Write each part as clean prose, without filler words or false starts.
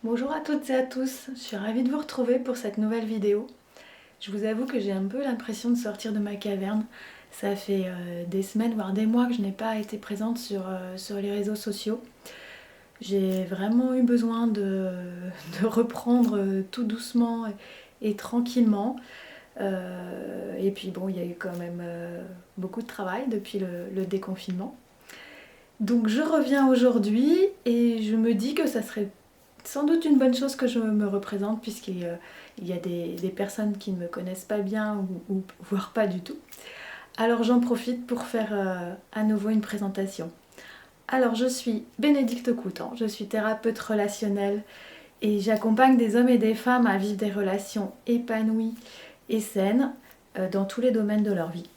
Bonjour à toutes et à tous, je suis ravie de vous retrouver pour cette nouvelle vidéo. Je vous avoue que j'ai un peu l'impression de sortir de ma caverne. Ça fait des semaines, voire des mois que je n'ai pas été présente sur les réseaux sociaux. J'ai vraiment eu besoin de reprendre tout doucement et tranquillement. Et puis bon, il y a eu quand même beaucoup de travail depuis le déconfinement. Donc je reviens aujourd'hui et je me dis que ça serait sans doute une bonne chose que je me représente puisqu'il y a des personnes qui ne me connaissent pas bien ou voire pas du tout. Alors j'en profite pour faire à nouveau une présentation. Alors je suis Bénédicte Coutan, je suis thérapeute relationnelle et j'accompagne des hommes et des femmes à vivre des relations épanouies et saines dans tous les domaines de leur vie.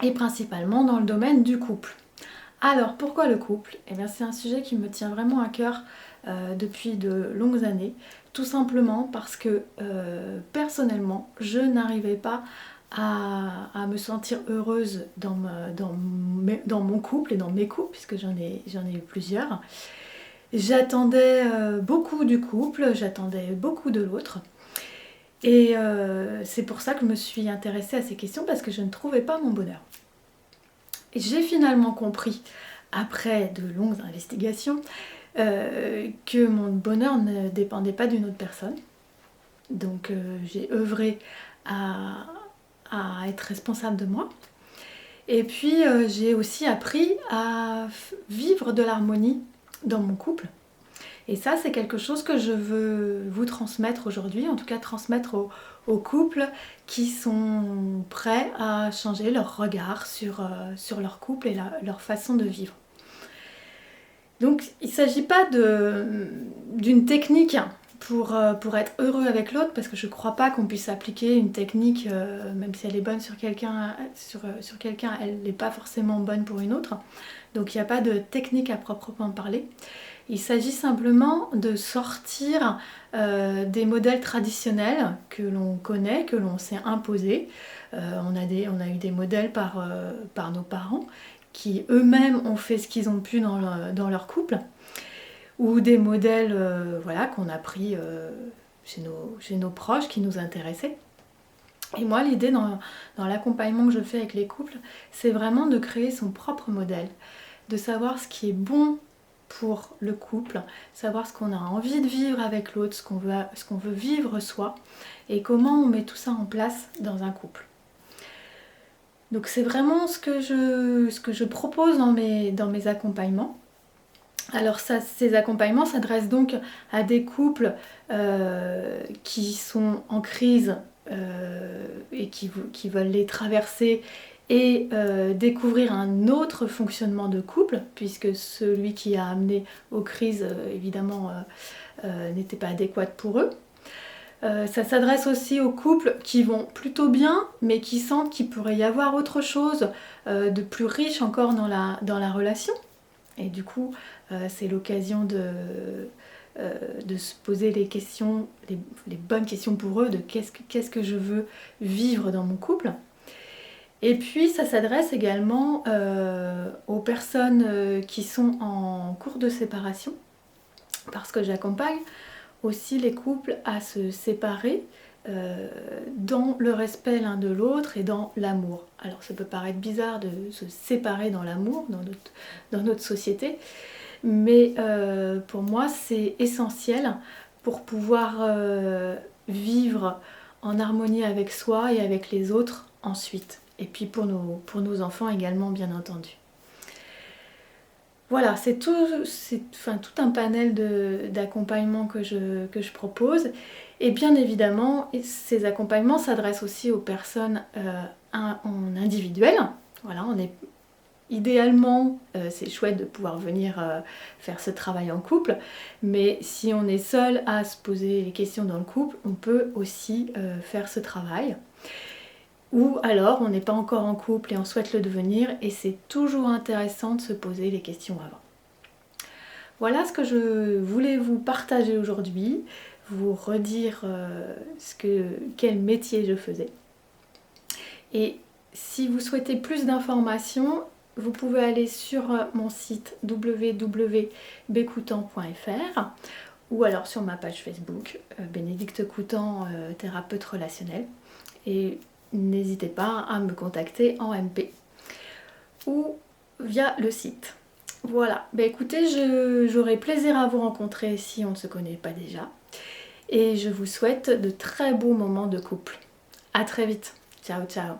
Et principalement dans le domaine du couple. Alors pourquoi le couple? Eh bien c'est un sujet qui me tient vraiment à cœur depuis de longues années, tout simplement parce que personnellement je n'arrivais pas à me sentir heureuse dans mon couple et dans mes couples, puisque j'en ai eu plusieurs. J'attendais beaucoup du couple, j'attendais beaucoup de l'autre. Et c'est pour ça que je me suis intéressée à ces questions, parce que je ne trouvais pas mon bonheur. Et j'ai finalement compris, après de longues investigations, que mon bonheur ne dépendait pas d'une autre personne. Donc j'ai œuvré à être responsable de moi. Et puis j'ai aussi appris à vivre de l'harmonie dans mon couple. Et ça, c'est quelque chose que je veux vous transmettre aujourd'hui, en tout cas transmettre aux couples qui sont prêts à changer leur regard sur leur couple et leur façon de vivre. Donc il ne s'agit pas d'une technique pour être heureux avec l'autre, parce que je ne crois pas qu'on puisse appliquer une technique, même si elle est bonne sur quelqu'un, elle n'est pas forcément bonne pour une autre. Donc il n'y a pas de technique à proprement parler. Il s'agit simplement de sortir des modèles traditionnels que l'on connaît, que l'on s'est imposés. On a eu des modèles par nos parents qui eux-mêmes ont fait ce qu'ils ont pu dans leur couple, ou des modèles voilà, qu'on a pris chez nos proches qui nous intéressaient. Et moi, l'idée dans l'accompagnement que je fais avec les couples, c'est vraiment de créer son propre modèle, de savoir ce qui est bon pour le couple, savoir ce qu'on a envie de vivre avec l'autre, ce qu'on veut vivre soi, et comment on met tout ça en place dans un couple. Donc c'est vraiment ce que je propose dans mes accompagnements. Alors ces accompagnements s'adressent donc à des couples qui sont en crise et qui veulent les traverser et découvrir un autre fonctionnement de couple, puisque celui qui a amené aux crises, évidemment, n'était pas adéquat pour eux. Ça s'adresse aussi aux couples qui vont plutôt bien, mais qui sentent qu'il pourrait y avoir autre chose de plus riche encore dans la relation. Et du coup, c'est l'occasion de se poser les questions, les bonnes questions pour eux, de qu'est-ce que je veux vivre dans mon couple. Et puis ça s'adresse également aux personnes qui sont en cours de séparation, parce que j'accompagne aussi les couples à se séparer dans le respect l'un de l'autre et dans l'amour. Alors ça peut paraître bizarre de se séparer dans l'amour, dans notre société, mais pour moi c'est essentiel pour pouvoir vivre en harmonie avec soi et avec les autres ensuite. Et puis pour nos enfants également, bien entendu. Voilà, c'est tout un panel d'accompagnement que je propose. Et bien évidemment, ces accompagnements s'adressent aussi aux personnes en individuel. Voilà, idéalement, c'est chouette de pouvoir venir faire ce travail en couple, mais si on est seul à se poser les questions dans le couple, on peut aussi faire ce travail. Ou alors on n'est pas encore en couple et on souhaite le devenir, et c'est toujours intéressant de se poser les questions avant. Voilà ce que je voulais vous partager aujourd'hui, vous redire quel métier je faisais. Et si vous souhaitez plus d'informations, vous pouvez aller sur mon site www.becoutan.fr, ou alors sur ma page Facebook, Bénédicte Coutan, thérapeute relationnelle. Et n'hésitez pas à me contacter en MP ou via le site. Voilà, bah écoutez, j'aurai plaisir à vous rencontrer si on ne se connaît pas déjà. Et je vous souhaite de très beaux moments de couple. À très vite. Ciao, ciao.